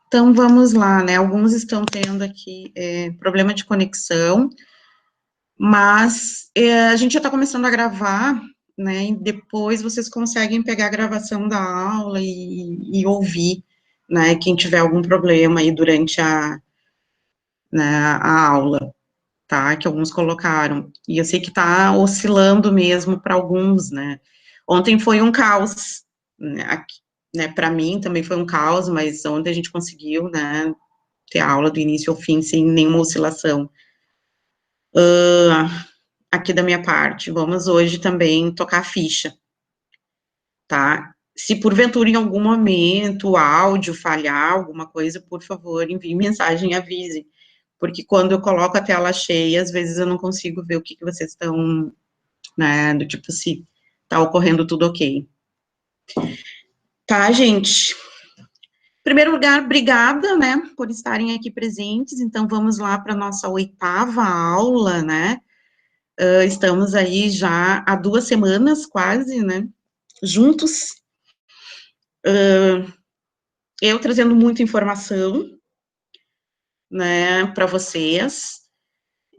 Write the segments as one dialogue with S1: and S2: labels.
S1: Então, vamos lá, né? Alguns estão tendo aqui problema de conexão, mas a gente já está começando a gravar, né? E depois vocês conseguem pegar a gravação da aula e ouvir, né? Quem tiver algum problema aí durante né, a aula, tá? Que alguns colocaram. E eu sei que está oscilando mesmo para alguns, né? Ontem foi um caos, né? Aqui, né? Para mim também foi um caos, mas ontem a gente conseguiu, né? Ter a aula do início ao fim sem nenhuma oscilação. Aqui da minha parte, vamos hoje também tocar a ficha, tá? Se porventura em algum momento o áudio falhar, alguma coisa, por favor, envie mensagem e avise, porque quando eu coloco a tela cheia, às vezes eu não consigo ver o que vocês estão, né, do tipo, se tá ocorrendo tudo ok. Tá, gente? Em primeiro lugar, obrigada, né, por estarem aqui presentes, então vamos lá para a nossa 8ª aula, né, estamos aí já há 2 semanas, quase, né, juntos, eu trazendo muita informação, né, para vocês,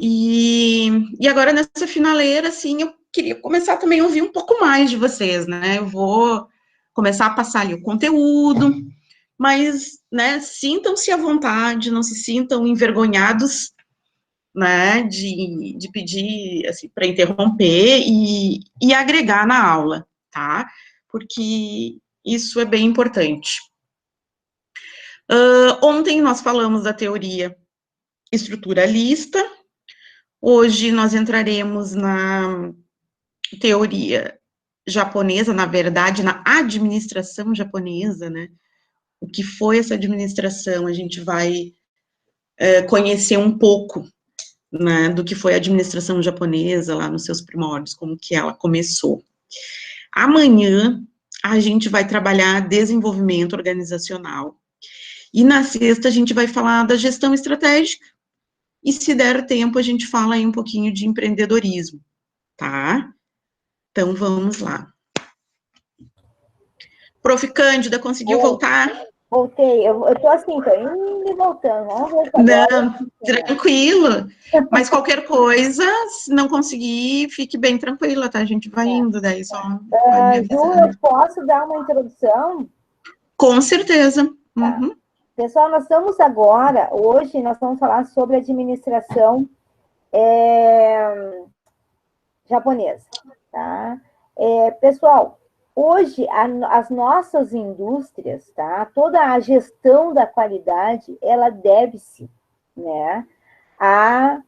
S1: e agora nessa finaleira, assim, eu queria começar também a ouvir um pouco mais de vocês, né, eu vou começar a passar ali o conteúdo, mas, né, sintam-se à vontade, não se sintam envergonhados, né, de pedir, assim, para interromper e agregar na aula, tá? Porque isso é bem importante. Ontem nós falamos da teoria estruturalista, hoje nós entraremos na teoria japonesa, na verdade, na administração japonesa, né? O que foi essa administração? A gente vai conhecer um pouco, né, do que foi a administração japonesa lá nos seus primórdios, como que ela começou. Amanhã a gente vai trabalhar desenvolvimento organizacional. E na sexta a gente vai falar da gestão estratégica. E se der tempo a gente fala aí um pouquinho de empreendedorismo, tá? Então vamos lá. Prof. Cândida, conseguiu voltar?
S2: Voltei, eu tô assim, tô indo e voltando, vamos ver se agora...
S1: Não, tranquilo, mas qualquer coisa, se não conseguir, fique bem tranquila, tá? A gente vai indo, daí só vai me
S2: Ju,
S1: avisando.
S2: eu posso dar uma introdução?
S1: Com certeza.
S2: Tá.
S1: Uhum.
S2: Pessoal, nós estamos agora, hoje, nós vamos falar sobre administração japonesa, tá? Pessoal, hoje, as nossas indústrias, tá? Toda a gestão da qualidade, ela deve-se, né, à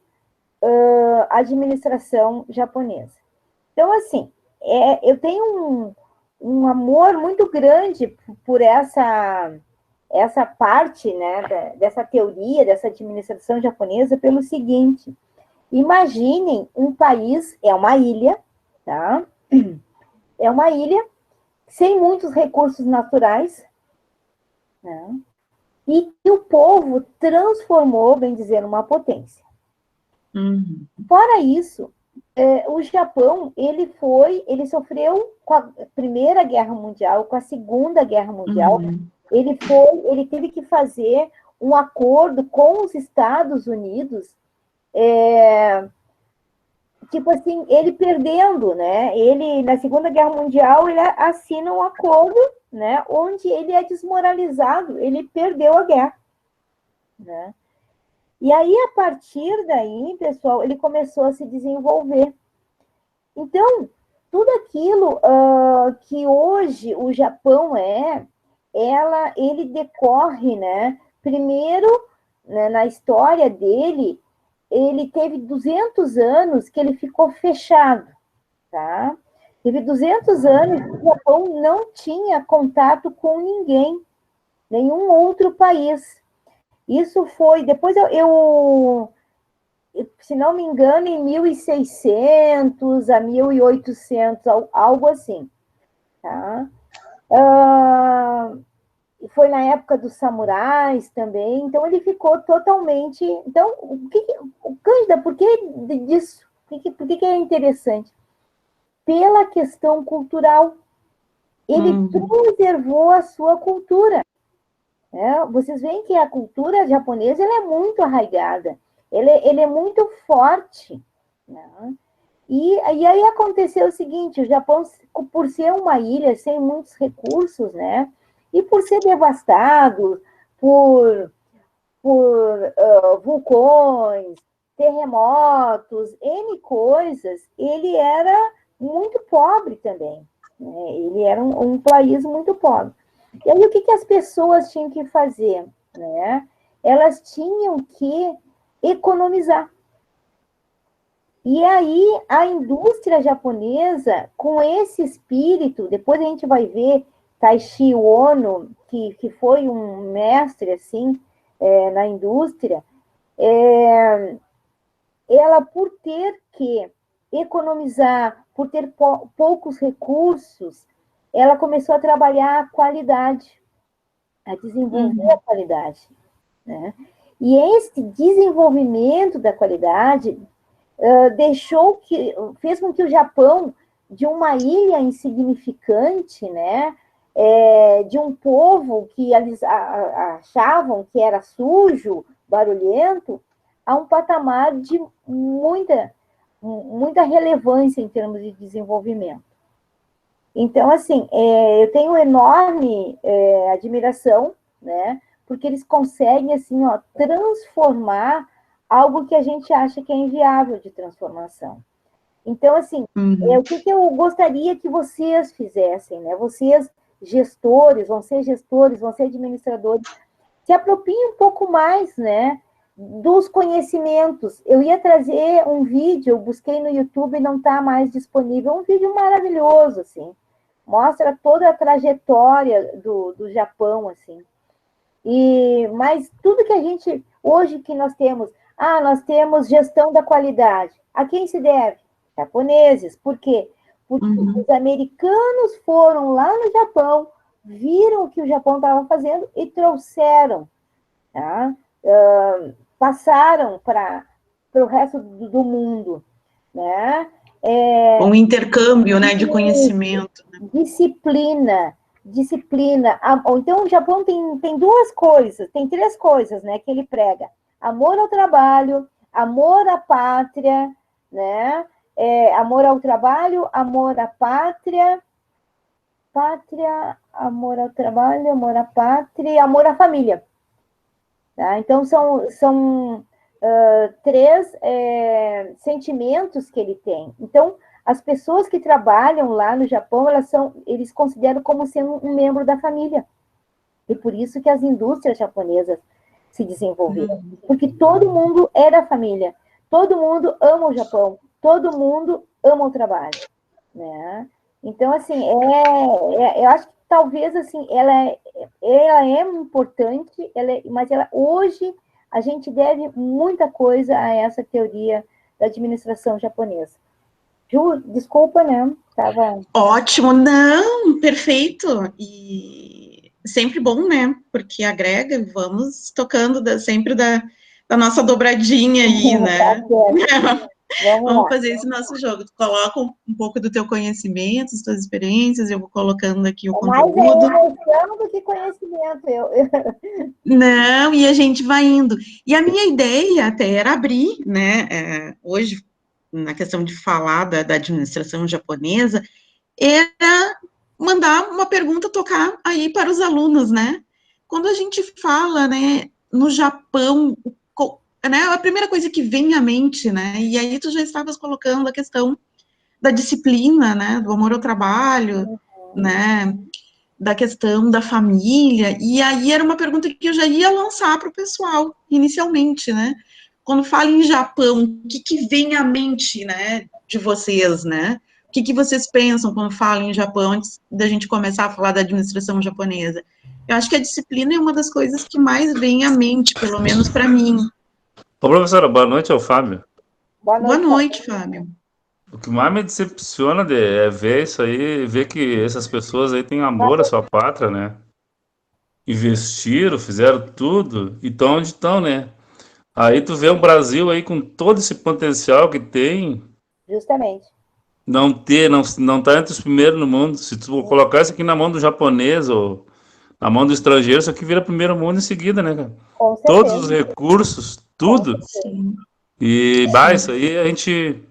S2: administração japonesa. Então, assim, eu tenho um amor muito grande por essa parte, né, dessa teoria, dessa administração japonesa, pelo seguinte: imaginem um país, é uma ilha, tá? É uma ilha sem muitos recursos naturais, né? E que o povo transformou, bem dizer, numa potência.
S1: Uhum.
S2: Fora isso, o Japão, ele sofreu com a Primeira Guerra Mundial, com a Segunda Guerra Mundial, ele teve que fazer um acordo com os Estados Unidos, tipo assim, ele perdendo, né? Ele, na Segunda Guerra Mundial, ele assina um acordo, né? Onde ele é desmoralizado, ele perdeu a guerra, né? E aí, a partir daí, pessoal, ele começou a se desenvolver. Então, tudo aquilo que hoje o Japão ele decorre, né? Primeiro, né, na história dele, ele teve 200 anos que ele ficou fechado, tá? Teve 200 anos que o Japão não tinha contato com ninguém, nenhum outro país. Isso foi, depois se não me engano, em 1600 a 1800, algo assim, tá? Foi na época dos samurais também, então ele ficou totalmente... Então, Cândida, por que disso? Por que é interessante? Pela questão cultural. Ele preservou a sua cultura. né? Vocês veem que a cultura japonesa ela é muito arraigada, ele é muito forte, né? E aí aconteceu o seguinte, o Japão, por ser uma ilha sem muitos recursos, né? E por ser devastado por vulcões, terremotos, N coisas, ele era muito pobre também. Né? Ele era um país muito pobre. E aí o que as pessoas tinham que fazer? Né? Elas tinham que economizar. E aí a indústria japonesa, com esse espírito, depois a gente vai ver Taishi Ono, que foi um mestre assim na indústria, ela por ter que economizar, por ter poucos recursos, ela começou a trabalhar a qualidade, a desenvolver a qualidade. Né? E esse desenvolvimento da qualidade fez com que o Japão, de uma ilha insignificante, né, de um povo que eles achavam que era sujo, barulhento, a um patamar de muita relevância em termos de desenvolvimento. Então, assim, eu tenho enorme admiração, né, porque eles conseguem, assim, ó, transformar algo que a gente acha que é inviável de transformação. Então, assim, o que eu gostaria que vocês fizessem, né? Vocês, gestores, vão ser administradores, se apropriem um pouco mais, né, dos conhecimentos. Eu ia trazer um vídeo, eu busquei no YouTube e não está mais disponível, um vídeo maravilhoso, assim, mostra toda a trajetória do Japão, assim. Mas tudo que a gente, hoje que nós temos gestão da qualidade. A quem se deve? Japoneses. Por quê? Porque os americanos foram lá no Japão, viram o que o Japão estava fazendo e trouxeram, tá? Passaram para o resto do mundo, né?
S1: Um intercâmbio, né, de conhecimento. Né?
S2: Disciplina. Então, o Japão tem duas coisas, tem três coisas, né, que ele prega. Amor ao trabalho, amor à pátria, né? Amor ao trabalho, amor à pátria, amor ao trabalho, amor à pátria, amor à família. Tá? Então, são três sentimentos que ele tem. Então, as pessoas que trabalham lá no Japão, eles consideram como sendo um membro da família. E por isso que as indústrias japonesas se desenvolveram. Porque todo mundo é da família. Todo mundo ama o Japão. Todo mundo ama o trabalho. Né? Então, assim, eu acho que talvez, assim, ela é importante, mas hoje a gente deve muita coisa a essa teoria da administração japonesa. Ju, desculpa, né?
S1: Ótimo, não, perfeito. E sempre bom, né? Porque agrega, vamos tocando sempre da nossa dobradinha aí, né? Vamos fazer esse nosso jogo. Tu coloca um pouco do teu conhecimento, das tuas experiências, eu vou colocando aqui o conteúdo.
S2: Mais emoção do que conhecimento.
S1: Não, e a gente vai indo. E a minha ideia até era abrir, né? Hoje, na questão de falar da administração japonesa, era mandar uma pergunta tocar aí para os alunos, né? Quando a gente fala, né, no Japão, né, a primeira coisa que vem à mente, né, e aí tu já estavas colocando a questão da disciplina, né, do amor ao trabalho, né, da questão da família, e aí era uma pergunta que eu já ia lançar para o pessoal, inicialmente, né, quando fala em Japão, o que vem à mente, né, de vocês, né, o que vocês pensam quando falam em Japão, antes da gente começar a falar da administração japonesa? Eu acho que a disciplina é uma das coisas que mais vem à mente, pelo menos para mim.
S3: Ô, professora, boa noite, é o Fábio.
S1: Boa noite, Fábio.
S3: O que mais me decepciona é ver isso aí, ver que essas pessoas aí têm amor à sua pátria, né? Investiram, fizeram tudo, e estão onde estão, né? Aí tu vê o Brasil aí com todo esse potencial que tem,
S2: Justamente.
S3: não tá entre os primeiros no mundo. Se tu colocar isso aqui na mão do japonês ou na mão do estrangeiro, isso aqui vira primeiro mundo em seguida, né, cara?
S2: Com
S3: Todos os
S2: certeza.
S3: recursos, tudo.
S1: Sim.
S3: E, isso aí a gente,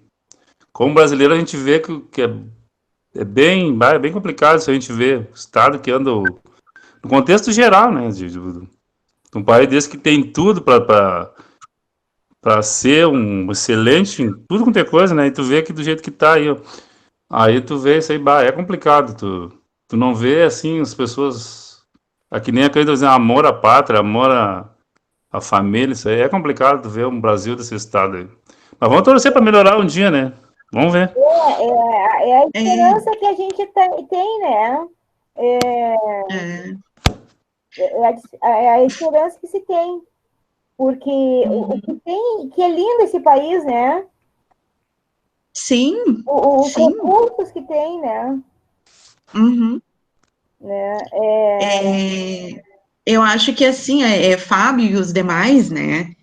S3: como brasileiro, a gente vê que é bem complicado isso a gente vê. O Estado que anda, no contexto geral, né, de um país desse que tem tudo para ser um excelente em tudo quanto é coisa, né? E tu vê que do jeito que tá aí, ó. Aí tu vê isso aí, é complicado. Tu não vê assim as pessoas. Aqui nem aquele dizer amor à pátria, amor à família, isso aí é complicado tu ver um Brasil desse estado aí. Mas vamos torcer para melhorar um dia, né? Vamos ver.
S2: É a
S1: É,
S2: esperança que a gente tem, né?
S1: é,
S2: É a esperança que se tem. Porque o que
S1: uhum.
S2: tem, que é lindo esse país, né?
S1: Sim,
S2: Os
S1: sim.
S2: recursos que tem, né?
S1: Uhum.
S2: né?
S1: É, eu acho que assim, Fábio e os demais, né?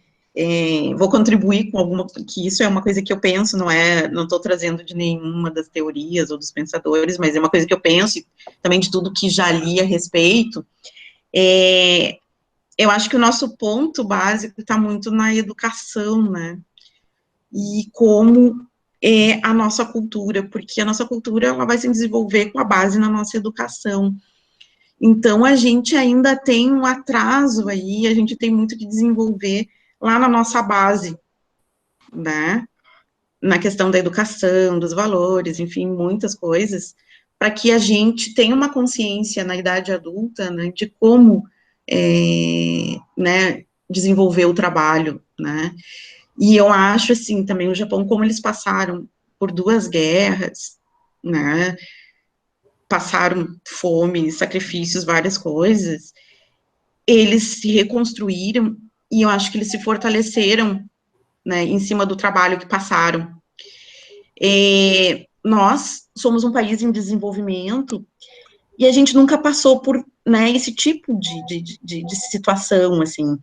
S1: Vou contribuir com alguma, que isso é uma coisa que eu penso, não estou trazendo de nenhuma das teorias ou dos pensadores, mas é uma coisa que eu penso, e também de tudo que já li a respeito. Eu acho que o nosso ponto básico está muito na educação, né? E como é a nossa cultura, porque a nossa cultura ela vai se desenvolver com a base na nossa educação. Então, a gente ainda tem um atraso aí, a gente tem muito que desenvolver lá na nossa base, né? Na questão da educação, dos valores, enfim, muitas coisas, para que a gente tenha uma consciência na idade adulta, né, de como, né, desenvolver o trabalho, né? E eu acho, assim, também o Japão, como eles passaram por 2 guerras, né? Passaram fome, sacrifícios, várias coisas, eles se reconstruíram e eu acho que eles se fortaleceram, né, em cima do trabalho que passaram. Nós somos um país em desenvolvimento e a gente nunca passou por, né, esse tipo de situação, assim,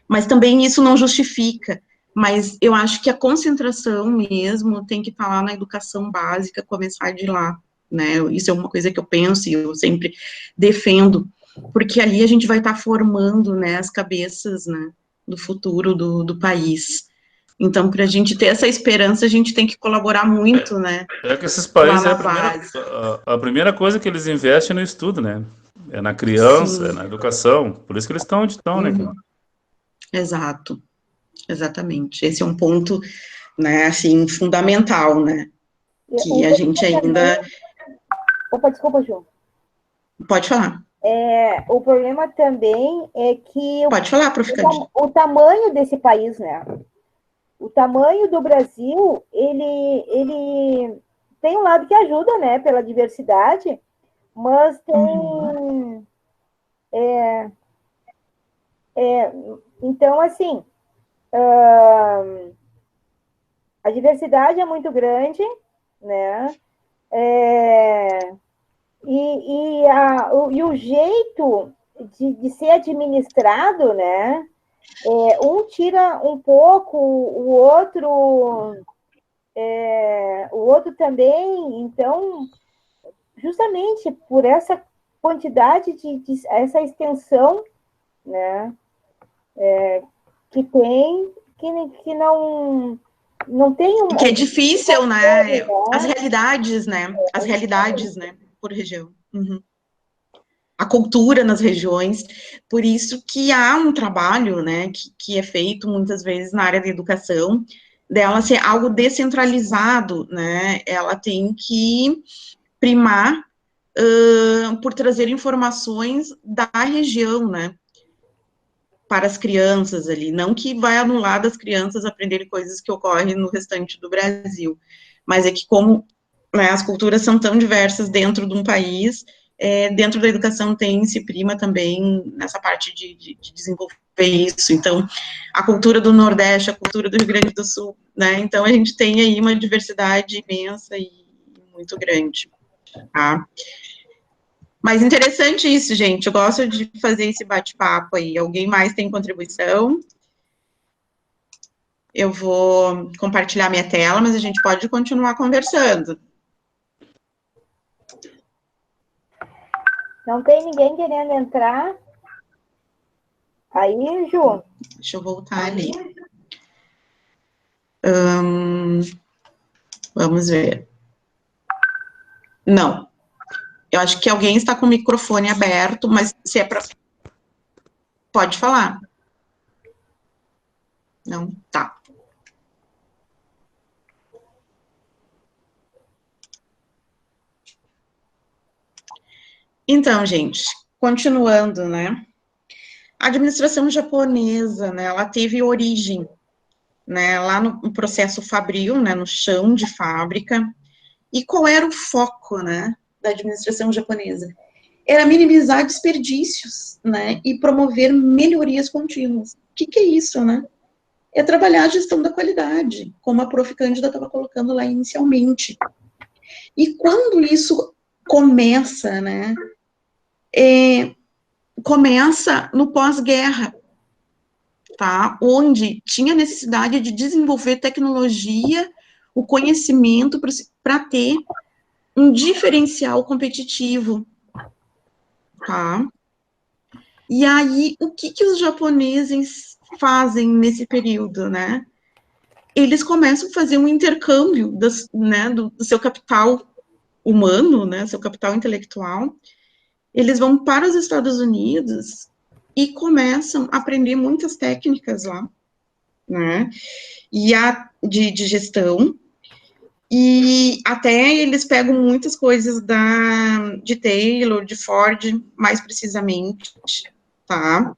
S1: mas também isso não justifica, mas eu acho que a concentração mesmo tem que estar lá na educação básica, começar de lá, né, isso é uma coisa que eu penso e eu sempre defendo, porque ali a gente vai estar formando, né, as cabeças, né, do futuro do país. Então, para a gente ter essa esperança, a gente tem que colaborar muito, né,
S3: É que esses
S1: lá
S3: países é
S1: na base.
S3: a primeira coisa que eles investem no estudo, né? É na criança, é
S1: Sim,
S3: na educação. Por isso que eles estão onde estão, né, cara?
S1: exato, exatamente. Esse é um ponto, né, assim, fundamental, né,
S2: O
S1: que a gente
S2: problema também.
S1: ainda
S2: Opa, desculpa, Ju.
S1: pode falar.
S2: O problema também é que
S1: Pode falar, Prof. Cândido.
S2: o tamanho desse país, né? O tamanho do Brasil, ele tem um lado que ajuda, né, pela diversidade, mas
S1: Uhum,
S2: tem. Então, assim, a diversidade é muito grande, né? É, e o jeito de ser administrado, né? Um tira um pouco, o outro também. Então, justamente por essa quantidade essa extensão, né? Que tem, que não tem
S1: que é difícil, né,
S2: né?
S1: as realidades, né, por região. Uhum. A cultura nas regiões, por isso que há um trabalho, né, que é feito muitas vezes na área da educação, dela ser algo descentralizado, né, ela tem que primar por trazer informações da região, né, para as crianças ali, não que vai anular das crianças aprenderem coisas que ocorrem no restante do Brasil, mas é que como, né, as culturas são tão diversas dentro de um país, dentro da educação se prima também nessa parte de desenvolver isso, então, a cultura do Nordeste, a cultura do Rio Grande do Sul, né, então a gente tem aí uma diversidade imensa e muito grande, tá? Mas interessante isso, gente. Eu gosto de fazer esse bate-papo aí. Alguém mais tem contribuição? Eu vou compartilhar minha tela, mas a gente pode continuar conversando.
S2: Não tem ninguém querendo entrar? Aí, Ju.
S1: Deixa eu voltar ali. Vamos ver. Não. Eu acho que alguém está com o microfone aberto, mas se é para... Pode falar. Não? Tá. Então, gente, continuando, né? A administração japonesa, né, ela teve origem, né, lá no processo fabril, né, no chão de fábrica. E qual era o foco, né, da administração japonesa? Era minimizar desperdícios, né, e promover melhorias contínuas. O que é isso, né? É trabalhar a gestão da qualidade, como a Prof. Cândida estava colocando lá inicialmente. E quando isso começa, né, começa no pós-guerra, tá? Onde tinha necessidade de desenvolver tecnologia, o conhecimento para ter um diferencial competitivo, tá? E aí, o que os japoneses fazem nesse período, né? Eles começam a fazer um intercâmbio né, do seu capital humano, né, seu capital intelectual. Eles vão para os Estados Unidos e começam a aprender muitas técnicas lá, né, de gestão, e até eles pegam muitas coisas de Taylor, de Ford, mais precisamente, tá?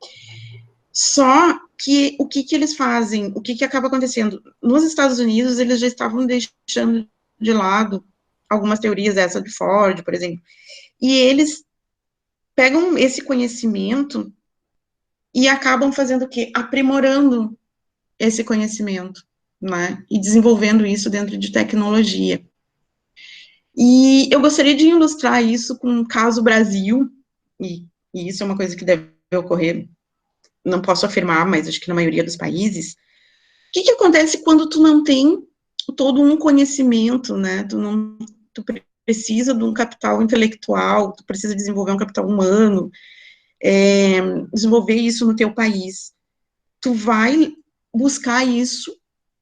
S1: Só que o que eles fazem, o que acaba acontecendo? Nos Estados Unidos, eles já estavam deixando de lado algumas teorias, essa de Ford, por exemplo, e eles pegam esse conhecimento e acabam fazendo o quê? Aprimorando esse conhecimento, né? E desenvolvendo isso dentro de tecnologia. E eu gostaria de ilustrar isso com o caso Brasil, e isso é uma coisa que deve ocorrer, não posso afirmar, mas acho que na maioria dos países. O que acontece quando tu não tem todo um conhecimento, né? Tu precisa de um capital intelectual, tu precisa desenvolver um capital humano, desenvolver isso no teu país. Tu vai buscar isso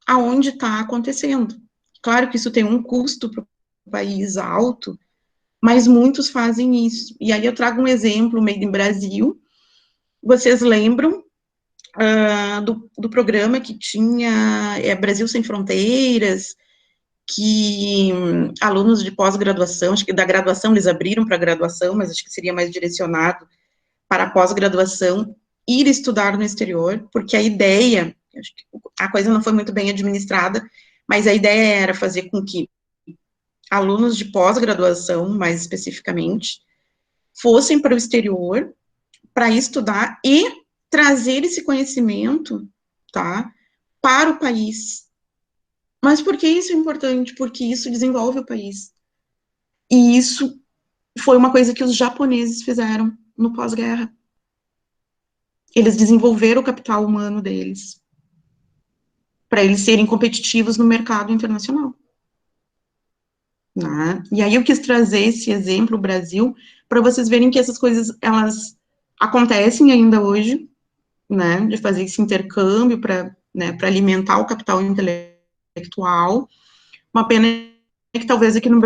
S1: aonde está acontecendo. Claro que isso tem um custo para o país alto, mas muitos fazem isso. E aí eu trago um exemplo, Made in Brasil. Vocês lembram do programa que tinha Brasil Sem Fronteiras, que alunos de pós-graduação, acho que da graduação eles abriram para graduação, mas acho que seria mais direcionado para a pós-graduação, ir estudar no exterior, porque a ideia, acho que a coisa não foi muito bem administrada, mas a ideia era fazer com que alunos de pós-graduação, mais especificamente, fossem para o exterior para estudar e trazer esse conhecimento, tá, para o país. Mas por que isso é importante? Porque isso desenvolve o país. E isso foi uma coisa que os japoneses fizeram no pós-guerra. Eles desenvolveram o capital humano deles para eles serem competitivos no mercado internacional. Né? E aí eu quis trazer esse exemplo, o Brasil, para vocês verem que essas coisas, elas acontecem ainda hoje, né, de fazer esse intercâmbio para, né, para alimentar o capital intelectual. Uma pena que talvez aqui no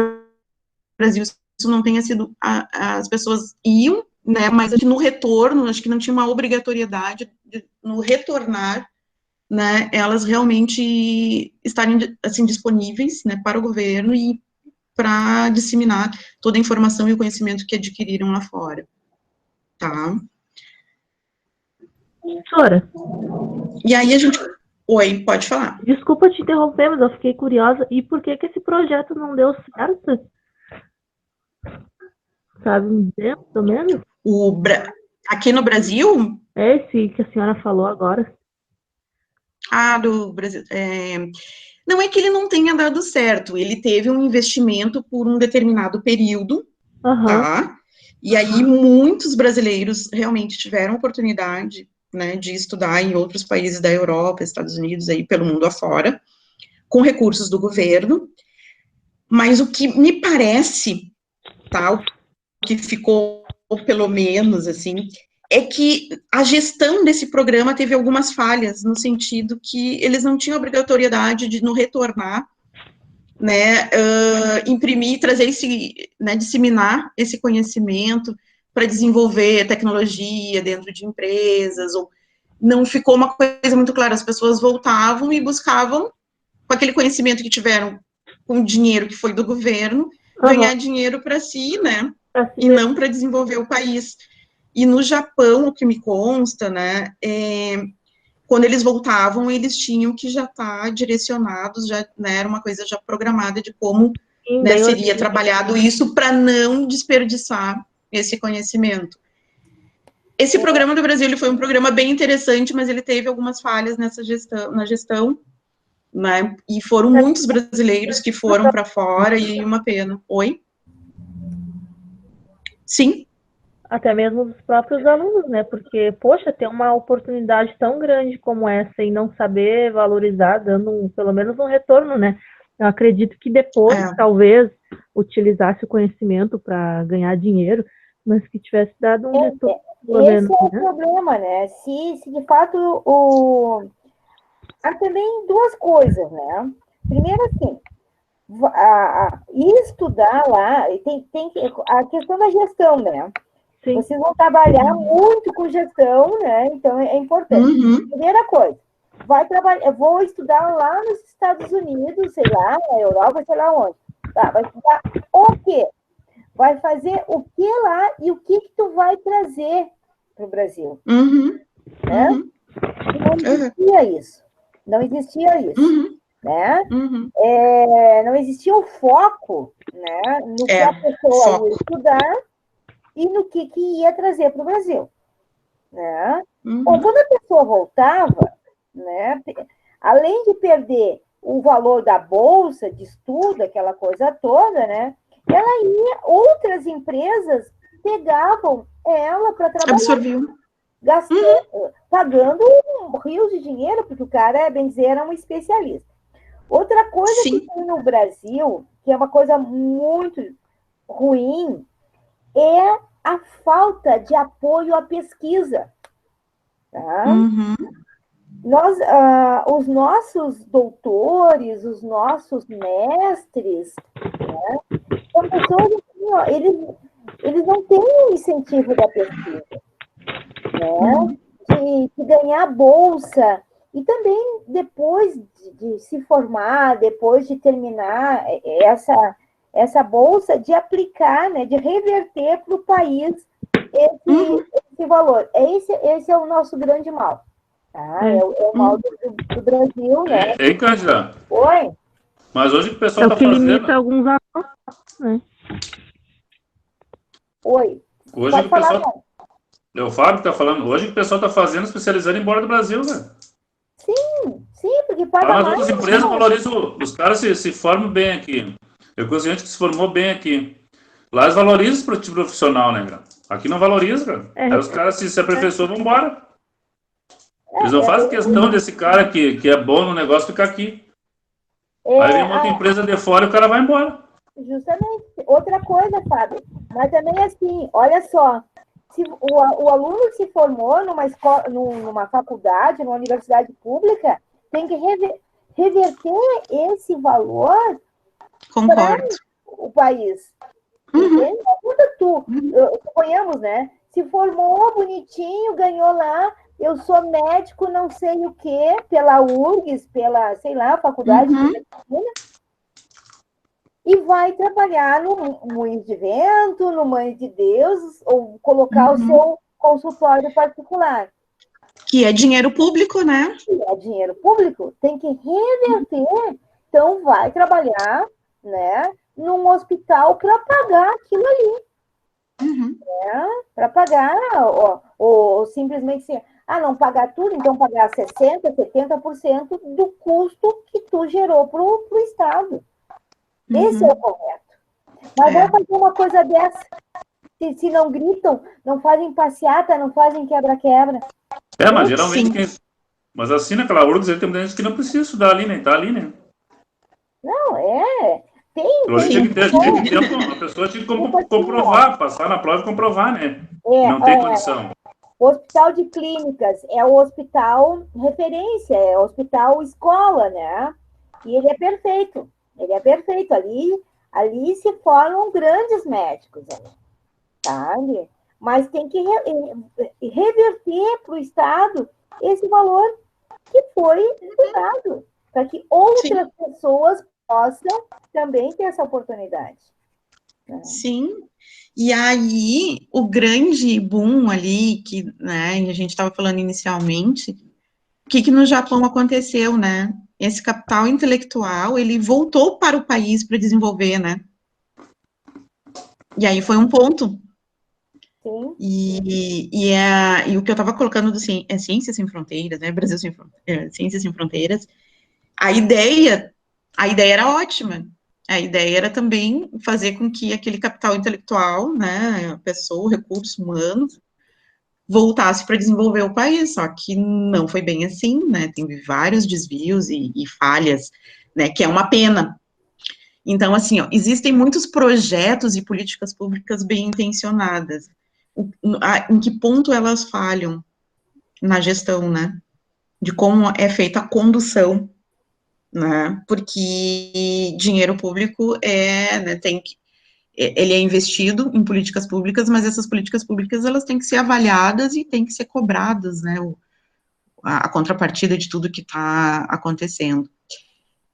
S1: Brasil isso não tenha sido, as pessoas iam, né, mas no retorno, acho que não tinha uma obrigatoriedade de, no retornar, né, elas realmente estarem, assim, disponíveis, né, para o governo e para disseminar toda a informação e o conhecimento que adquiriram lá fora, tá?
S4: Professora.
S1: E aí a gente... Oi, pode falar.
S4: Desculpa te interromper, mas eu fiquei curiosa. E por que esse projeto não deu certo? Sabe me dizer, pelo menos?
S1: Aqui no Brasil?
S4: Esse que a senhora falou agora.
S1: Do Brasil. Não é que ele não tenha dado certo, ele teve um investimento por um determinado período, tá? E aí muitos brasileiros realmente tiveram oportunidade, né, de estudar em outros países da Europa, Estados Unidos, aí pelo mundo afora, com recursos do governo, mas o que me parece, tá, o que ficou ou pelo menos, assim, é que a gestão desse programa teve algumas falhas, no sentido que eles não tinham obrigatoriedade de, no retornar, né, imprimir, trazer né, disseminar esse conhecimento para desenvolver tecnologia dentro de empresas, ou não ficou uma coisa muito clara, as pessoas voltavam e buscavam, com aquele conhecimento que tiveram, com o dinheiro que foi do governo, ganhar dinheiro para si, né, e não para desenvolver o país. E no Japão, o que me consta, né, quando eles voltavam, eles tinham que já estar direcionados, já, né, era uma coisa já programada de como, né, seria trabalhado isso para não desperdiçar esse conhecimento. Esse programa do Brasil, ele foi um programa bem interessante, mas ele teve algumas falhas nessa gestão, na gestão, né, e foram muitos brasileiros que foram para fora, e uma pena. Oi? Sim?
S4: Até mesmo os próprios alunos, né? Porque, poxa, ter uma oportunidade tão grande como essa e não saber valorizar, dando pelo menos um retorno, né? Eu acredito que depois, talvez, utilizasse o conhecimento para ganhar dinheiro, mas que tivesse dado um retorno.
S2: Esse é o problema, né? Se de fato há também duas coisas, né? Primeiro, assim, estudar lá, tem a questão da gestão, né? Sim. Vocês vão trabalhar muito com gestão, né? Então é importante. Primeira coisa, vai trabalhar, eu vou estudar lá nos Estados Unidos, sei lá, na Europa, sei lá onde. Tá, vai estudar o quê? Vai fazer o que lá e o que tu vai trazer para o Brasil. Né? Não existia isso. Não existia isso. Né? Não existia o foco, né, no que a pessoa ia estudar e no que ia trazer para o Brasil. Né? Bom, quando a pessoa voltava, né, além de perder o valor da bolsa de estudo, aquela coisa toda, né, ela ia, outras empresas pegavam ela para trabalhar.
S1: Absorviam.
S2: Gastando, pagando rios de dinheiro, porque o cara, bem dizer, era um especialista. Outra coisa que tem no Brasil, que é uma coisa muito ruim, é a falta de apoio à pesquisa. Tá? Os nossos doutores, os nossos mestres, né, são pessoas assim, ó, eles não têm o incentivo da pesquisa, né, de ganhar bolsa, e também depois de se formar, depois de terminar essa bolsa, de aplicar, né, de reverter para o país esse valor. Esse é o nosso grande mal. Tá? É o mal do Brasil, né?
S3: Ei, Cândida.
S2: Oi?
S3: Mas hoje o pessoal está fazendo...
S4: limita alguns alunos, né?
S2: Oi.
S3: Hoje o pessoal... É o Fábio que está falando. Hoje o pessoal está fazendo, especializando em embora do Brasil, né?
S2: Sim, porque paga mais.
S3: As outras empresas valorizam... Os caras se formam bem aqui. Eu conheço gente que se formou bem aqui. Lá eles valorizam o profissional, né, cara? Aqui não valoriza, cara. Aí os caras se aperfeiçoam e vão embora. Eles não fazem questão desse cara que é bom no negócio ficar aqui. Aí vem uma outra empresa de fora e o cara vai embora.
S2: Justamente. Outra coisa, Fábio, mas também assim, olha só, se o aluno que se formou numa escola, numa faculdade, numa universidade pública, tem que reverter esse valor para o país. Entende? Suponhamos, né? Se formou bonitinho, ganhou lá, eu sou médico, não sei o quê, pela URGS, pela, sei lá, faculdade de medicina, e vai trabalhar no Moinho de Vento, no Mãe de Deus, ou colocar o seu consultório particular.
S1: Que é dinheiro público, né?
S2: Que é dinheiro público, tem que reverter. Então, vai trabalhar, né, num hospital para pagar aquilo ali. Né? Para pagar, ou simplesmente assim, não pagar tudo, então pagar 60%, 70% do custo que tu gerou para o Estado. Esse é o correto. Mas vai fazer uma coisa dessa. Se não gritam, não fazem passeata, não fazem quebra-quebra.
S3: Mas geralmente Mas assim, naquela URGS, tem muita gente que não precisa estudar ali, né? Tá ali, né?
S2: Não,
S3: Tinha que ter a pessoa tinha que comprovar, passar na prova e comprovar, né? Não tem condição.
S2: O Hospital de Clínicas é o hospital referência, é o hospital escola, né? E ele é perfeito. Ali se formam grandes médicos, sabe? Mas tem que reverter para o Estado esse valor que foi dado, para que outras pessoas possam também ter essa oportunidade. Né?
S1: Sim. E aí, o grande boom ali, que, né, a gente estava falando inicialmente, o que no Japão aconteceu, né? Esse capital intelectual, ele voltou para o país para desenvolver, né? E aí foi um ponto.
S2: Sim.
S1: E o que eu estava colocando é Ciências Sem Fronteiras, né? Brasil Sem Fronteiras, Ciências Sem Fronteiras. A ideia era ótima. A ideia era também fazer com que aquele capital intelectual, né, a pessoa, o recurso humano, voltasse para desenvolver o país, só que não foi bem assim, né, tem vários desvios e falhas, né, que é uma pena. Então, assim, ó, existem muitos projetos e políticas públicas bem intencionadas. Em que ponto elas falham na gestão, né, de como é feita a condução, né, porque dinheiro público né, ele é investido em políticas públicas, mas essas políticas públicas, elas têm que ser avaliadas e têm que ser cobradas, né, a contrapartida de tudo que está acontecendo.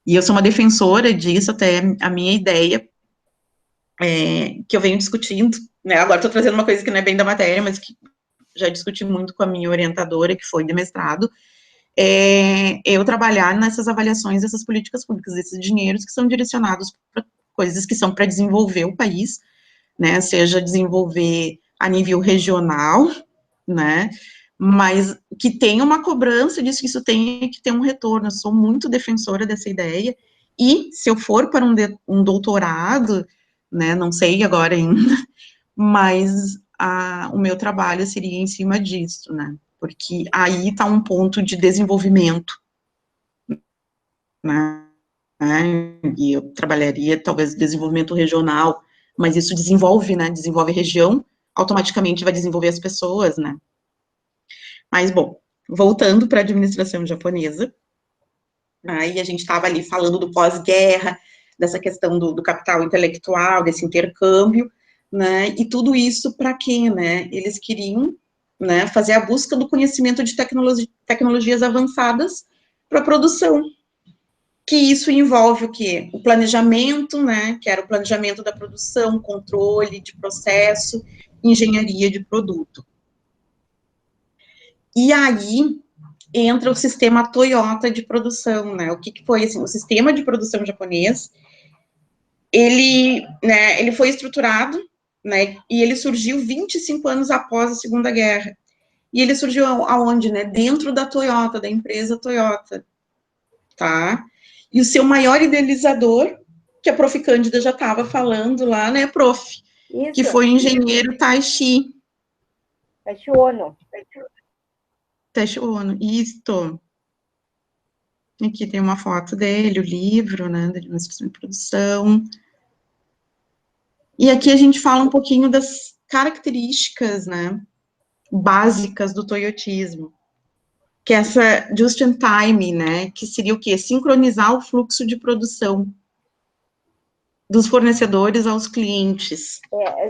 S1: E eu sou uma defensora disso, até a minha ideia, que eu venho discutindo, né, agora estou trazendo uma coisa que não é bem da matéria, mas que já discuti muito com a minha orientadora, que foi de mestrado, eu trabalhar nessas avaliações dessas políticas públicas, desses dinheiros que são direcionados para coisas que são para desenvolver o país, né, seja desenvolver a nível regional, né, mas que tenha uma cobrança disso, que isso tenha que ter um retorno. Eu sou muito defensora dessa ideia, e se eu for para um doutorado, né, não sei agora ainda, mas o meu trabalho seria em cima disso, né, porque aí está um ponto de desenvolvimento, né, e eu trabalharia talvez desenvolvimento regional, mas isso desenvolve, né, desenvolve a região, automaticamente vai desenvolver as pessoas, né. Mas, bom, voltando para a administração japonesa, aí a gente estava ali falando do pós-guerra, dessa questão do capital intelectual, desse intercâmbio, né, e tudo isso para quê, né, eles queriam, né, fazer a busca do conhecimento de tecnologias avançadas para a produção, que isso envolve o quê? O planejamento, né, que era o planejamento da produção, controle de processo, engenharia de produto. E aí entra o sistema Toyota de produção, né, o que foi, assim, o sistema de produção japonês, ele foi estruturado, né, e ele surgiu 25 anos após a Segunda Guerra, e ele surgiu aonde, né, dentro da Toyota, da empresa Toyota, tá, e o seu maior idealizador, que a Prof. Cândida já estava falando lá, né, Prof, isso, que foi o engenheiro Taishi
S2: Ono.
S1: Taishi Ono, isto. Aqui tem uma foto dele, o livro, né, da administração de produção. E aqui a gente fala um pouquinho das características, né, básicas do toyotismo, que é essa just in time, né, que seria o quê? Sincronizar o fluxo de produção dos fornecedores aos clientes.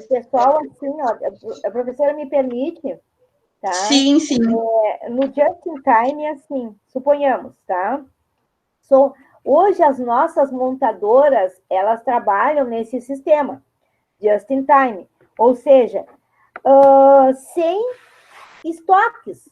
S2: Pessoal, assim, ó, a professora me permite, tá?
S1: Sim, sim.
S2: No just in time, assim, suponhamos, tá? Hoje as nossas montadoras, elas trabalham nesse sistema, just in time, ou seja, sem estoques,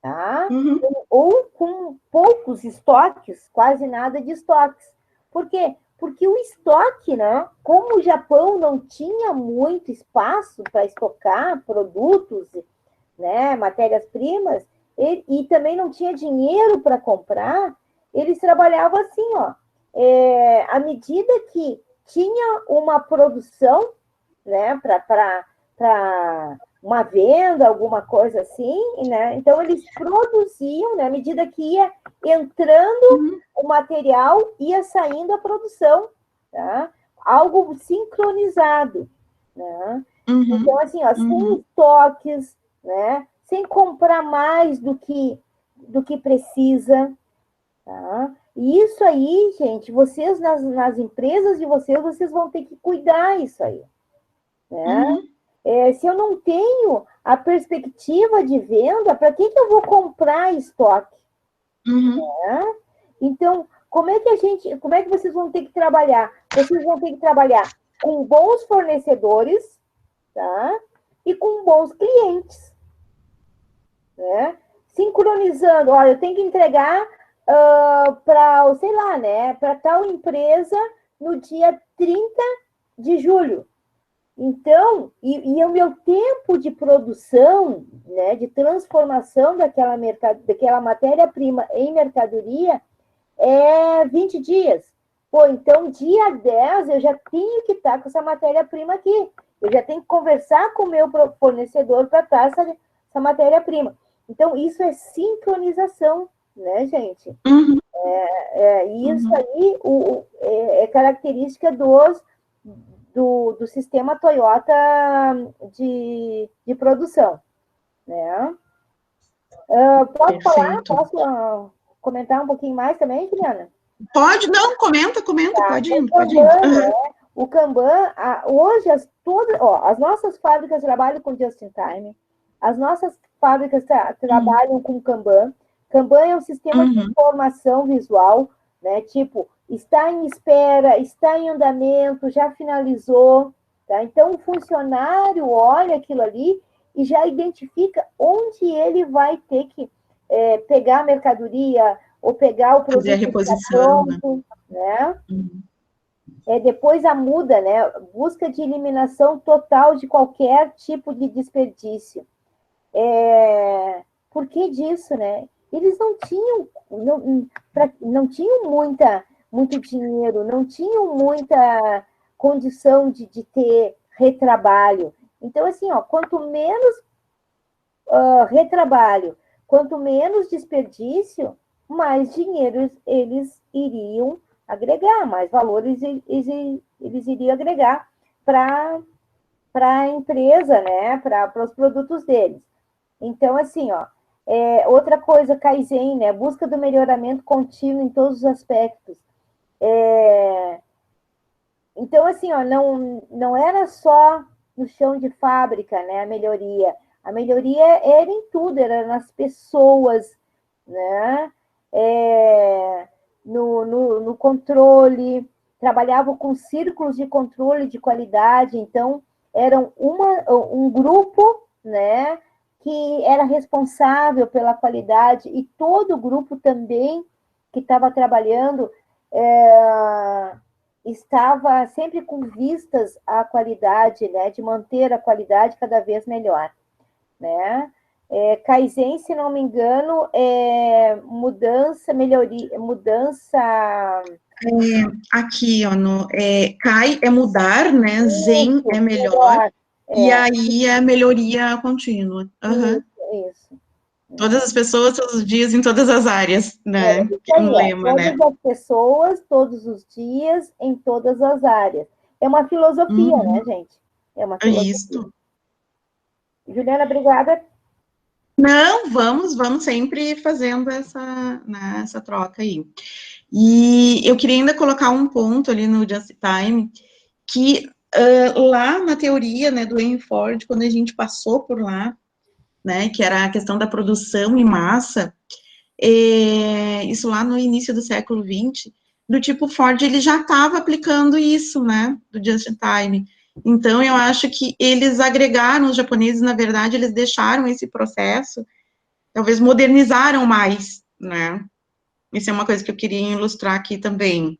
S2: tá?
S1: Uhum.
S2: Ou com poucos estoques, quase nada de estoques. Por quê? Porque o estoque, né? Como o Japão não tinha muito espaço para estocar produtos, né, matérias-primas, e também não tinha dinheiro para comprar, eles trabalhavam assim, ó. À medida que tinha uma produção, né, para uma venda, alguma coisa assim, né? Então eles produziam, né, à medida que ia entrando o material, ia saindo a produção, tá? Algo sincronizado, né?
S1: Uhum.
S2: Então, assim, ó, sem estoques, né? Sem comprar mais do que precisa, tá? E isso aí, gente, vocês nas empresas de vocês vão ter que cuidar isso aí, né? Se eu não tenho a perspectiva de venda, para que eu vou comprar estoque? Né? Então, como é que vocês vão ter que trabalhar? Vocês vão ter que trabalhar com bons fornecedores, tá? E com bons clientes, né? Sincronizando, olha, eu tenho que entregar para, sei lá, né, para tal empresa no dia 30 de julho. Então, e o meu tempo de produção, né, de transformação daquela matéria-prima em mercadoria é 20 dias. Pô, então, dia 10 eu já tenho que estar com essa matéria-prima aqui. Eu já tenho que conversar com o meu fornecedor para estar essa matéria-prima. Então, isso é sincronização, né, gente? Isso aí é característica do sistema Toyota de produção, né? Posso falar? Posso comentar um pouquinho mais também, Juliana?
S1: Pode, não, comenta,
S2: Tá.
S1: pode ir.
S2: Né? O Kanban, hoje, as nossas fábricas trabalham com Just-in-Time, as nossas fábricas trabalham com Kanban. Kanban é um sistema de informação visual, né? Tipo, está em espera, está em andamento, já finalizou, tá? Então, o funcionário olha aquilo ali e já identifica onde ele vai ter que pegar a mercadoria ou pegar o produto
S1: fazer a reposição,
S2: pronto, né? Depois a muda, né? Busca de eliminação total de qualquer tipo de desperdício. Por que disso, né? Eles não tinham muito dinheiro, não tinham muita condição de ter retrabalho. Então, assim, ó, quanto menos retrabalho, quanto menos desperdício, mais dinheiro eles iriam agregar, mais valores eles iriam agregar para a empresa, né? Para os produtos deles. Então, assim, ó, outra coisa, Kaizen, né? Busca do melhoramento contínuo em todos os aspectos. Então, assim, ó, não era só no chão de fábrica, né? A melhoria era em tudo, era nas pessoas, né? No controle, trabalhavam com círculos de controle de qualidade, então eram um grupo, né, que era responsável pela qualidade e todo o grupo também que estava trabalhando estava sempre com vistas à qualidade, né, de manter a qualidade cada vez melhor, né? Kaizen, se não me engano, mudança.
S1: Aqui, ó, Kai é mudar, né? Zen é melhor. E aí é melhoria contínua.
S2: Isso.
S1: Todas as pessoas, todos os dias, em todas as áreas, né?
S2: Um lema, todas as pessoas, todos os dias, em todas as áreas. É uma filosofia, né, gente? É uma filosofia.
S1: Isso.
S2: Juliana, obrigada.
S1: Não, vamos sempre fazendo essa troca aí. E eu queria ainda colocar um ponto ali no Just Time, que lá na teoria, né, do Henry Ford, quando a gente passou por lá, né, que era a questão da produção em massa, isso lá no início do século XX, do tipo Ford, ele já estava aplicando isso, né, do Just Time. Então, eu acho que eles agregaram, os japoneses, na verdade, eles deixaram esse processo, talvez modernizaram mais, né? Isso é uma coisa que eu queria ilustrar aqui também.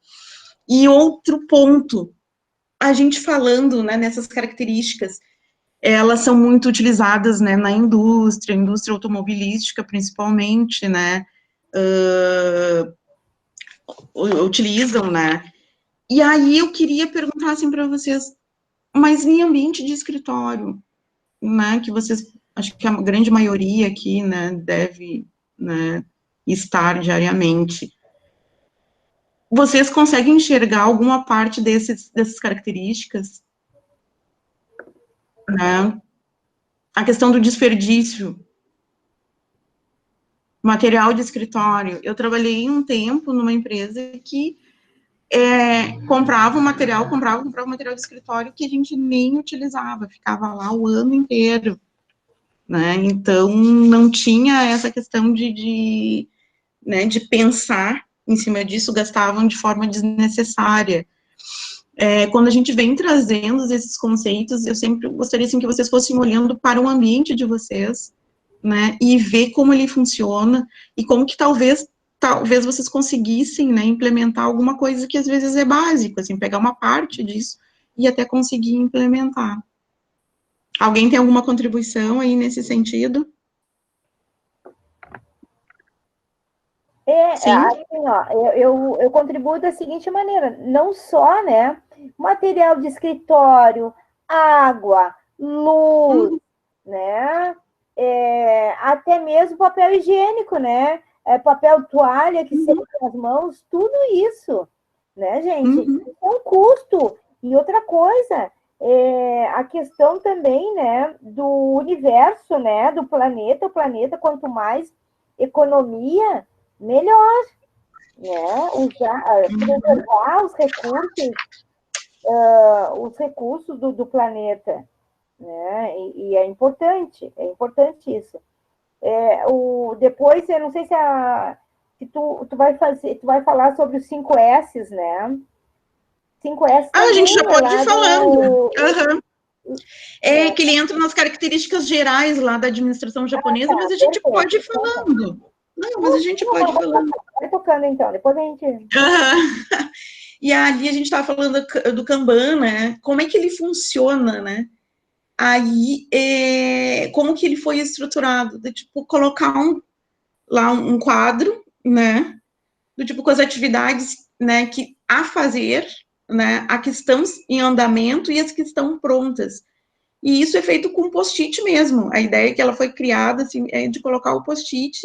S1: E outro ponto, a gente falando, né, nessas características, elas são muito utilizadas, né, na indústria automobilística, principalmente, né, utilizam, né. E aí eu queria perguntar, assim, para vocês, mas em ambiente de escritório, né, que vocês, acho que a grande maioria aqui, né, deve, né, estar diariamente, vocês conseguem enxergar alguma parte dessas características? Né? A questão do desperdício. Material de escritório. Eu trabalhei um tempo numa empresa que comprava um material, comprava um material de escritório que a gente nem utilizava, ficava lá o ano inteiro, né? Então, não tinha essa questão de pensar em cima disso, gastavam de forma desnecessária. Quando a gente vem trazendo esses conceitos, eu sempre gostaria, assim, que vocês fossem olhando para o ambiente de vocês, né, e ver como ele funciona, e como que talvez vocês conseguissem, né, implementar alguma coisa que às vezes é básico, assim, pegar uma parte disso e até conseguir implementar. Alguém tem alguma contribuição aí nesse sentido?
S2: Assim, ó, eu contribuo da seguinte maneira, não só, né, material de escritório, água, luz, né, até mesmo papel higiênico, né, papel toalha que seca as mãos, tudo isso, né, gente, isso é um custo. E outra coisa, a questão também, né, do universo, né, do planeta, o planeta, quanto mais economia, melhor, né? Preservar os recursos do planeta, né? E é importante isso. Depois, eu não sei se tu vai falar sobre os 5 S's, né? 5 S.
S1: A gente já pode ir falando. Que ele entra nas características gerais lá da administração japonesa, mas a gente pode ir falando. Não, mas a gente pode ir falando.
S2: Vai tocando, então, depois a gente...
S1: E ali a gente estava falando do Kanban, né? Como é que ele funciona, né? Aí, como que ele foi estruturado? De, tipo, colocar um quadro, né? Do tipo, com as atividades, né, que a fazer, né? A que estão em andamento e as que estão prontas. E isso é feito com post-it mesmo. A ideia que ela foi criada, assim, é de colocar o post-it,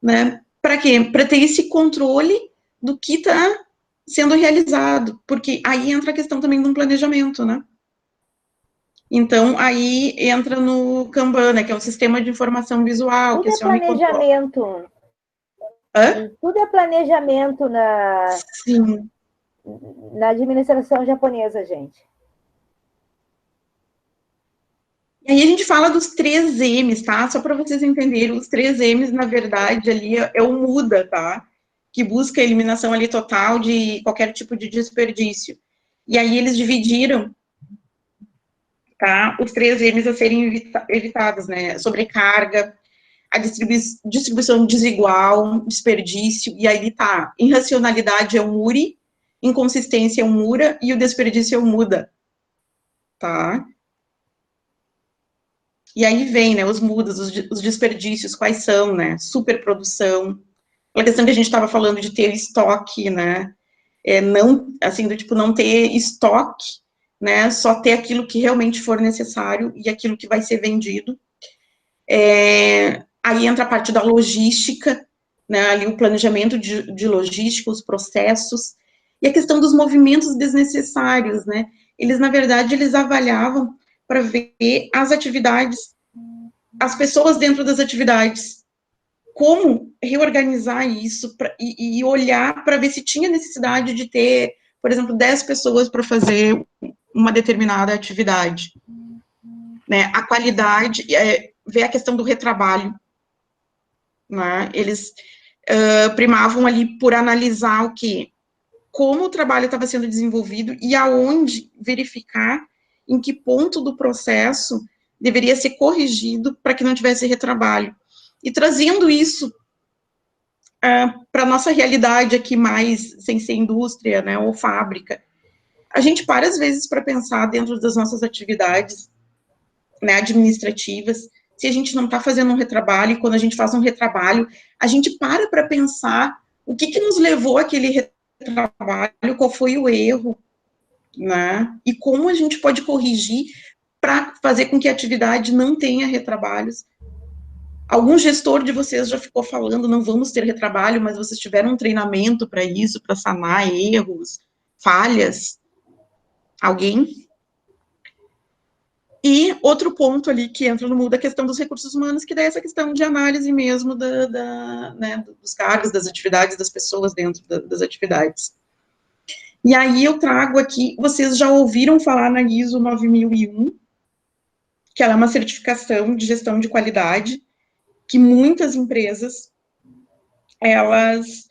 S1: né? Para quê? Para ter esse controle do que está sendo realizado, porque aí entra a questão também de um planejamento, né? Então, aí entra no Kanban, né, que é o sistema de informação visual.
S2: Tudo é planejamento. Tudo é planejamento
S1: Sim.
S2: Na administração japonesa, gente.
S1: E aí a gente fala dos 3 M's, tá? Só para vocês entenderem, os 3 M's, na verdade, ali é o MUDA, tá? Que busca a eliminação ali total de qualquer tipo de desperdício. E aí eles dividiram, tá? Os 3 M's a serem evitados, né? Sobrecarga, a distribuição desigual, desperdício, e aí tá, irracionalidade é o MURI, inconsistência é o MURA, e o desperdício é o MUDA, tá? E aí vem, né, os mudas, os desperdícios, quais são, né, superprodução, a questão que a gente estava falando de ter estoque, né, não, assim, do tipo, não ter estoque, né, só ter aquilo que realmente for necessário e aquilo que vai ser vendido. Aí entra a parte da logística, né, ali o planejamento de logística, os processos, e a questão dos movimentos desnecessários, né, eles, na verdade, eles avaliavam para ver as atividades, as pessoas dentro das atividades, como reorganizar isso e olhar para ver se tinha necessidade de ter, por exemplo, 10 pessoas para fazer uma determinada atividade. Né? A qualidade, ver a questão do retrabalho. Né? Eles primavam ali por analisar o quê? Como o trabalho estava sendo desenvolvido e aonde verificar em que ponto do processo deveria ser corrigido para que não tivesse retrabalho. E trazendo isso para a nossa realidade aqui mais, sem ser indústria, né, ou fábrica, a gente para às vezes para pensar dentro das nossas atividades, né, administrativas, se a gente não está fazendo um retrabalho, e quando a gente faz um retrabalho, a gente para pensar o que nos levou àquele retrabalho, qual foi o erro, né, e como a gente pode corrigir para fazer com que a atividade não tenha retrabalhos, Algum gestor de vocês já ficou falando, não vamos ter retrabalho, mas vocês tiveram um treinamento para isso, para sanar erros, falhas? Alguém? E outro ponto ali que entra no mundo da questão dos recursos humanos, que daí é essa questão de análise mesmo né, dos cargos, das atividades das pessoas dentro das atividades. E aí eu trago aqui, vocês já ouviram falar na ISO 9001, que ela é uma certificação de gestão de qualidade, que muitas empresas, elas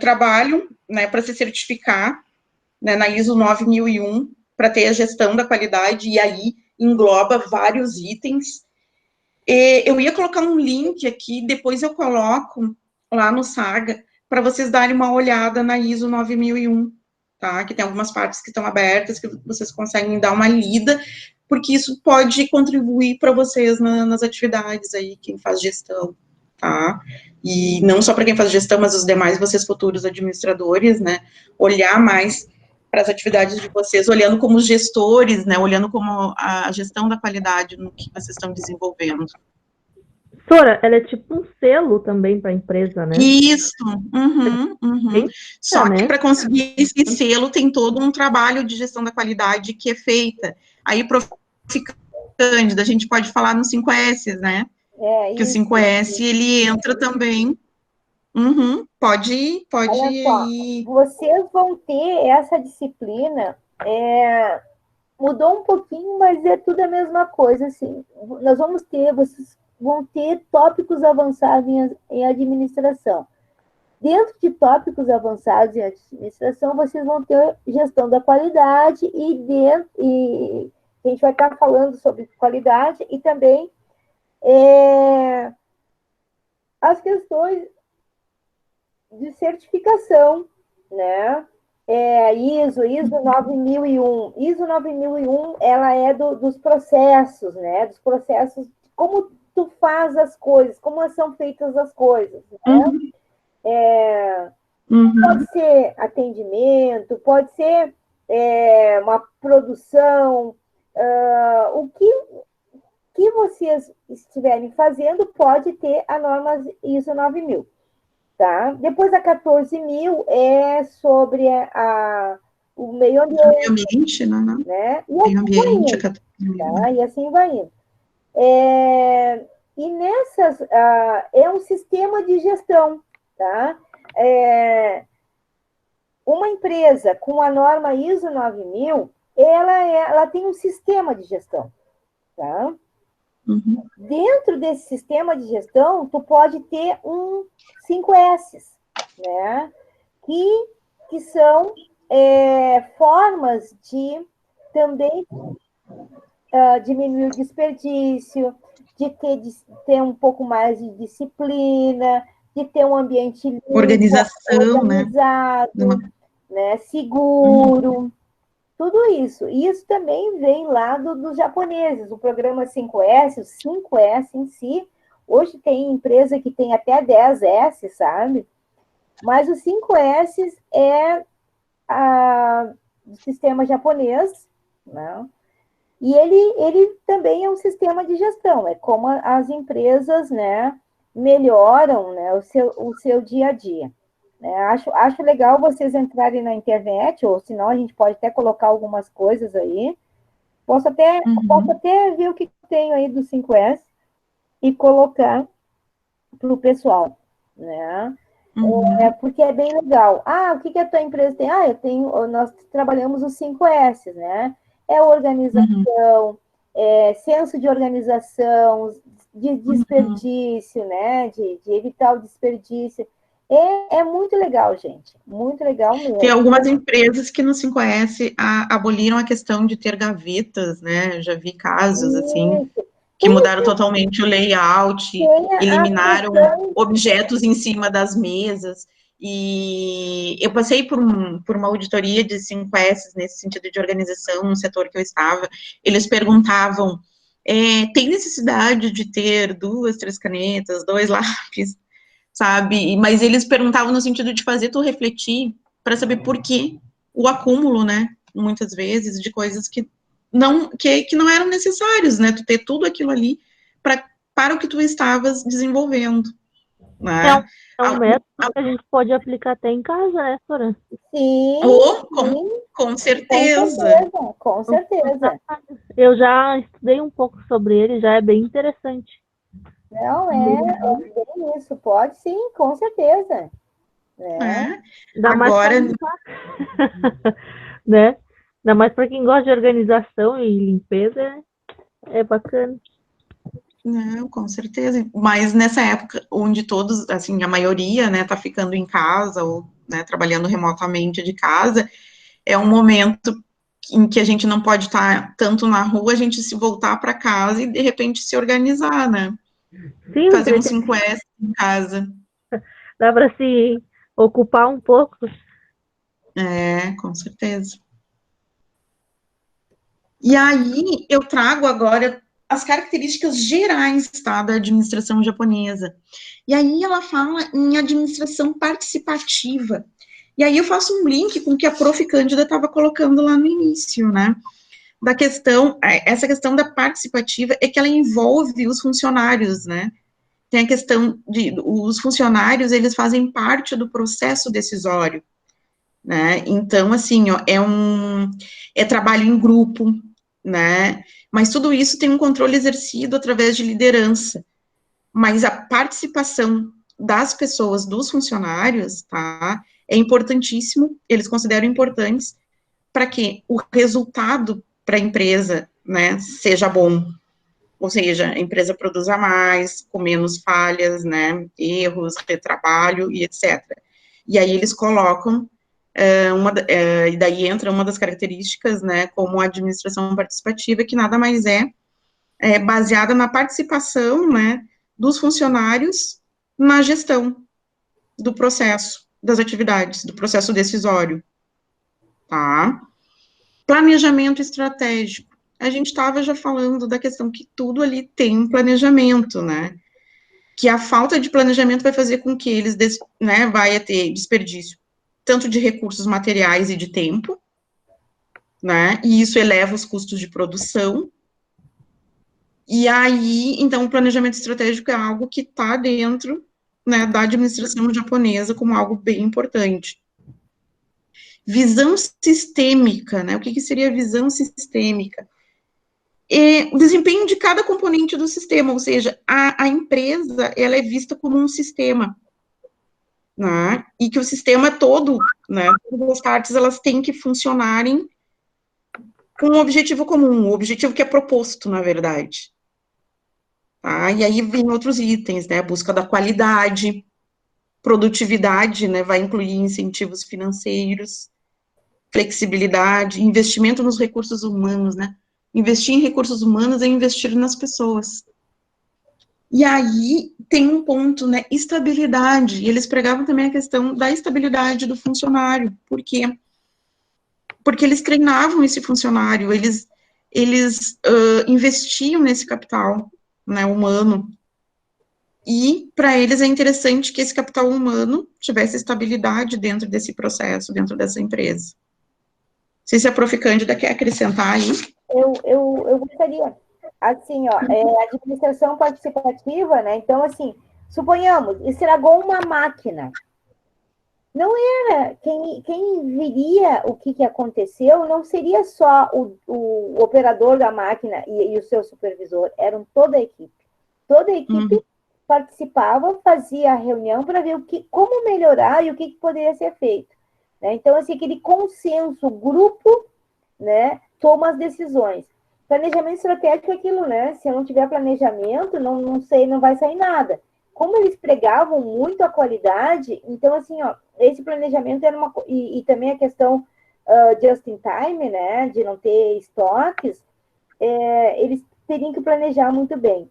S1: trabalham, né, para se certificar, né, na ISO 9001, para ter a gestão da qualidade, e aí engloba vários itens. E eu ia colocar um link aqui, depois eu coloco lá no Saga, para vocês darem uma olhada na ISO 9001, tá? Que tem algumas partes que estão abertas, que vocês conseguem dar uma lida, porque isso pode contribuir para vocês nas atividades aí, quem faz gestão, tá? E não só para quem faz gestão, mas os demais, vocês futuros administradores, né? Olhar mais para as atividades de vocês, olhando como gestores, né? Olhando como a gestão da qualidade no que vocês estão desenvolvendo.
S4: Sora, ela é tipo um selo também para a empresa, né?
S1: Isso, Só que para conseguir esse selo tem todo um trabalho de gestão da qualidade que é feita. Aí, Prof. Cândida, a gente pode falar nos 5S, né? Que o 5S, ele entra também. Pode
S2: Olha só, vocês vão ter essa disciplina, mudou um pouquinho, mas é tudo a mesma coisa, assim. Vocês vão ter tópicos avançados em administração. Dentro de tópicos avançados em administração, vocês vão ter gestão da qualidade e a gente vai estar falando sobre qualidade e também as questões de certificação, né? ISO 9001. ISO 9001, ela é dos processos, né? Dos processos, como tu faz as coisas, como são feitas as coisas, né? Pode ser atendimento, pode ser uma produção, o que vocês estiverem fazendo pode ter a norma ISO 9000. Tá? Depois a 14.000 é sobre o meio ambiente.
S1: O meio ambiente, né?
S2: E assim
S1: meio ambiente,
S2: tá? E assim vai indo. E nessas, é um sistema de gestão, tá? Uma empresa com a norma ISO 9000, ela tem um sistema de gestão, tá? Dentro desse sistema de gestão, tu pode ter 5S, né? Que são formas de também diminuir o desperdício, de ter um pouco mais de disciplina, de ter um ambiente limpo, organizado, né? Seguro. Tudo isso. E isso também vem lá dos japoneses. O programa 5S, o 5S em si, hoje tem empresa que tem até 10S, sabe? Mas o 5S é do sistema japonês, né? E ele também é um sistema de gestão. É como as empresas, né, melhoram, né, o seu dia a dia. Acho legal vocês entrarem na internet, ou senão a gente pode até colocar algumas coisas aí. Posso até ver o que tem aí do 5S e colocar para o pessoal, né? Porque é bem legal. O que a tua empresa tem? Nós trabalhamos os 5S, né? Organização, senso de organização, de desperdício, né? De evitar o desperdício. É muito legal, gente. Muito legal mesmo.
S1: Tem algumas empresas que no 5S aboliram a questão de ter gavetas, né? Eu já vi casos, assim, que mudaram totalmente o layout, eliminaram objetos em cima das mesas. E eu passei por uma auditoria de 5S nesse sentido de organização, no setor que eu estava. Eles perguntavam, tem necessidade de ter 2, 3 canetas, 2 lápis? Sabe? Mas eles perguntavam no sentido de fazer tu refletir para saber por que o acúmulo, né? Muitas vezes, de coisas que não eram necessários, né? Tu ter tudo aquilo ali para para o que tu estavas desenvolvendo,
S4: né? É um
S1: Ah,
S4: método que a gente pode aplicar até em casa, né, Sorã?
S2: Sim,
S1: com certeza.
S2: Com certeza.
S4: Eu já estudei um pouco sobre ele, já é bem interessante.
S2: Não, é bem isso, pode sim, com certeza. Né?
S1: Agora,
S4: né? Ainda mais para quem gosta de organização e limpeza, é bacana.
S1: Não, com certeza. Mas nessa época, onde todos, assim, a maioria, né, tá ficando em casa ou, né, trabalhando remotamente de casa, é um momento em que a gente não pode estar tanto na rua, a gente se voltar para casa e de repente se organizar, né?
S4: Sim,
S1: Fazer um 5S em casa.
S4: Dá para se ocupar um pouco.
S1: Com certeza. E aí eu trago agora as características gerais, tá, da administração japonesa. E aí ela fala em administração participativa. E aí eu faço um link com o que a Prof. Cândida estava colocando lá no início, né? Da questão, essa questão da participativa é que ela envolve os funcionários, né? Tem a questão de os funcionários, eles fazem parte do processo decisório, né? Então, assim, ó, é trabalho em grupo, né? Mas tudo isso tem um controle exercido através de liderança. Mas a participação das pessoas, dos funcionários, tá? É importantíssimo, eles consideram importantes para que o resultado para a empresa, né, seja bom. Ou seja, a empresa produza mais, com menos falhas, né, erros, retrabalho e etc. E aí eles colocam e daí entra uma das características, né, como a administração participativa, que nada mais é baseada na participação, né, dos funcionários na gestão do processo, das atividades, do processo decisório, tá? Planejamento estratégico. A gente estava já falando da questão que tudo ali tem um planejamento, né? Que a falta de planejamento vai fazer com que eles, né, vai ter desperdício tanto de recursos materiais e de tempo, né? E isso eleva os custos de produção. E aí, então, o planejamento estratégico é algo que está dentro, né, da administração japonesa como algo bem importante. Visão sistêmica, né? O que seria visão sistêmica? O desempenho de cada componente do sistema, ou seja, a empresa, ela é vista como um sistema, né? E que o sistema todo, né, todas as partes, elas têm que funcionarem com um objetivo comum, um objetivo que é proposto, na verdade. Tá? E aí vem outros itens, né, a busca da qualidade, produtividade, né, vai incluir incentivos financeiros, flexibilidade, investimento nos recursos humanos, né, investir em recursos humanos é investir nas pessoas. E aí tem um ponto, né, estabilidade, e eles pregavam também a questão da estabilidade do funcionário, por quê? Porque eles treinavam esse funcionário, eles investiam nesse capital, né, humano, e para eles é interessante que esse capital humano tivesse estabilidade dentro desse processo, dentro dessa empresa. Não sei se a Prof. Cândida quer acrescentar aí.
S2: Eu gostaria, assim, ó, administração participativa, né? Então, assim, suponhamos, estragou uma máquina. Não era, quem viria o que aconteceu não seria só o operador da máquina e o seu supervisor, eram toda a equipe. Toda a equipe participava, fazia a reunião para ver como melhorar e o que poderia ser feito. Né? Então, assim, aquele consenso, grupo, né, toma as decisões. Planejamento estratégico é aquilo, né? Se eu não tiver planejamento, não sei, não vai sair nada. Como eles pregavam muito a qualidade, então, assim, ó, esse planejamento era uma... E também a questão just in time, né, de não ter estoques, eles teriam que planejar muito bem.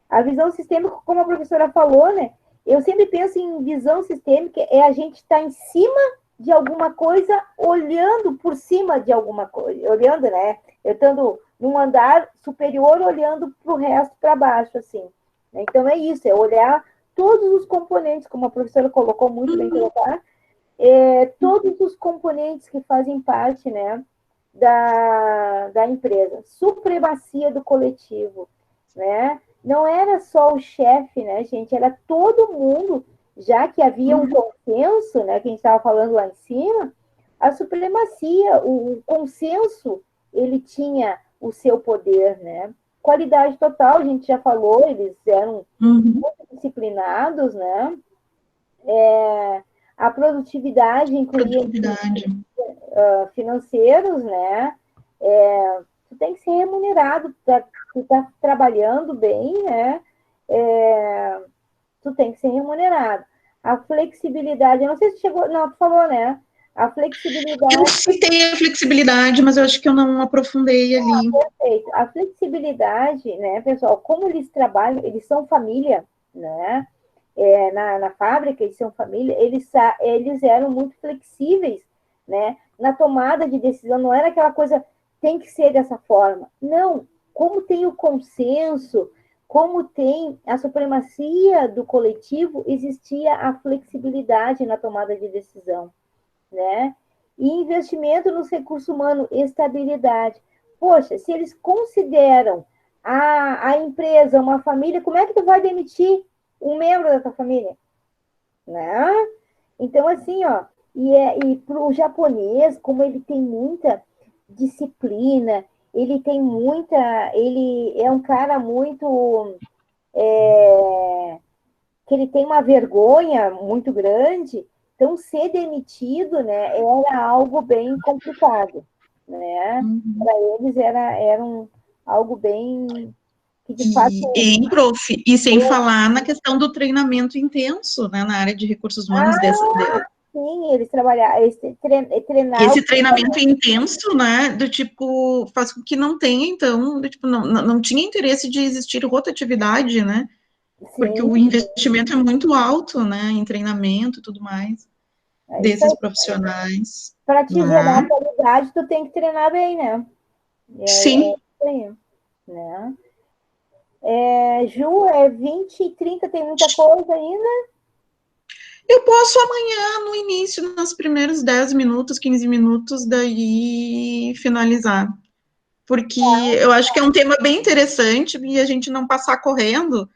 S2: A visão sistêmica, como a professora falou, né, eu sempre penso em visão sistêmica, é a gente estar em cima de alguma coisa, olhando por cima de alguma coisa, olhando, né, eu estando num andar superior, olhando para o resto, para baixo, assim. Então, é isso, é olhar todos os componentes, como a professora colocou muito bem colocar, todos os componentes que fazem parte, né, da empresa. Supremacia do coletivo, né? não era só o chefe, né, gente? Era todo mundo, já que havia um consenso, né, que a gente estava falando lá em cima, a supremacia, o consenso, ele tinha o seu poder, né? Qualidade total, a gente já falou, eles eram muito disciplinados, né? A produtividade incluía financeiros, né? Tu tem que ser remunerado para tu estar trabalhando bem, né? Tu tem que ser remunerado. A flexibilidade, eu não sei se chegou, não, tu falou, né? A flexibilidade.
S1: Eu citei a flexibilidade, mas eu acho que eu não aprofundei ali.
S2: Perfeito. A flexibilidade, né, pessoal, como eles trabalham, eles são família, né? Na fábrica, eles são família, eles eram muito flexíveis, né? Na tomada de decisão, não era aquela coisa, tem que ser dessa forma. Não, como tem o consenso, como tem a supremacia do coletivo, existia a flexibilidade na tomada de decisão, né? E investimento nos recursos humanos, estabilidade. Poxa, se eles consideram a empresa uma família, como é que tu vai demitir um membro da tua família? Né? Então, assim, ó, e para o japonês, como ele tem muita disciplina, ele é um cara muito, que ele tem uma vergonha muito grande, então ser demitido, né, era algo bem complicado, né? Para eles era algo bem que de fato.
S1: Prof, e sem falar na questão do treinamento intenso, né, na área de recursos humanos
S2: Sim, eles trabalhavam, treinavam.
S1: Esse treinamento intenso, né, do tipo, faz com que não tenha, então, do tipo, não tinha interesse de existir rotatividade, né, porque o investimento é muito alto, né, em treinamento e tudo mais, desses profissionais.
S2: Para te gerar qualidade, tu tem que treinar bem, né?
S1: Sim.
S2: Né? Ju, 20 e 30, tem muita coisa ainda?
S1: Eu posso amanhã, no início, nos primeiros 10 minutos, 15 minutos, daí finalizar. Porque eu acho que é um tema bem interessante e a gente não passar correndo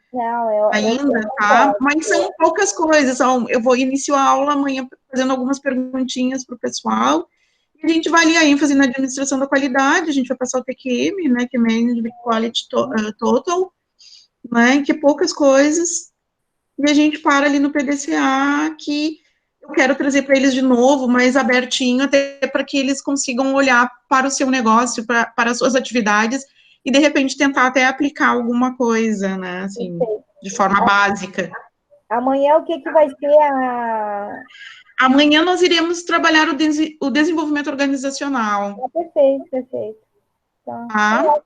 S1: ainda, tá? Mas são poucas coisas. Eu vou iniciar a aula amanhã fazendo algumas perguntinhas para o pessoal. E a gente vai ali a ênfase na administração da qualidade, a gente vai passar o TQM, né, que é Management Quality Total, né, que é poucas coisas. E a gente para ali no PDCA, que eu quero trazer para eles de novo, mais abertinho, até para que eles consigam olhar para o seu negócio, para as suas atividades, e de repente tentar até aplicar alguma coisa, né, assim, de forma básica.
S2: Amanhã o que vai ser
S1: Amanhã nós iremos trabalhar o desenvolvimento organizacional.
S2: Perfeito. Então,
S1: tá?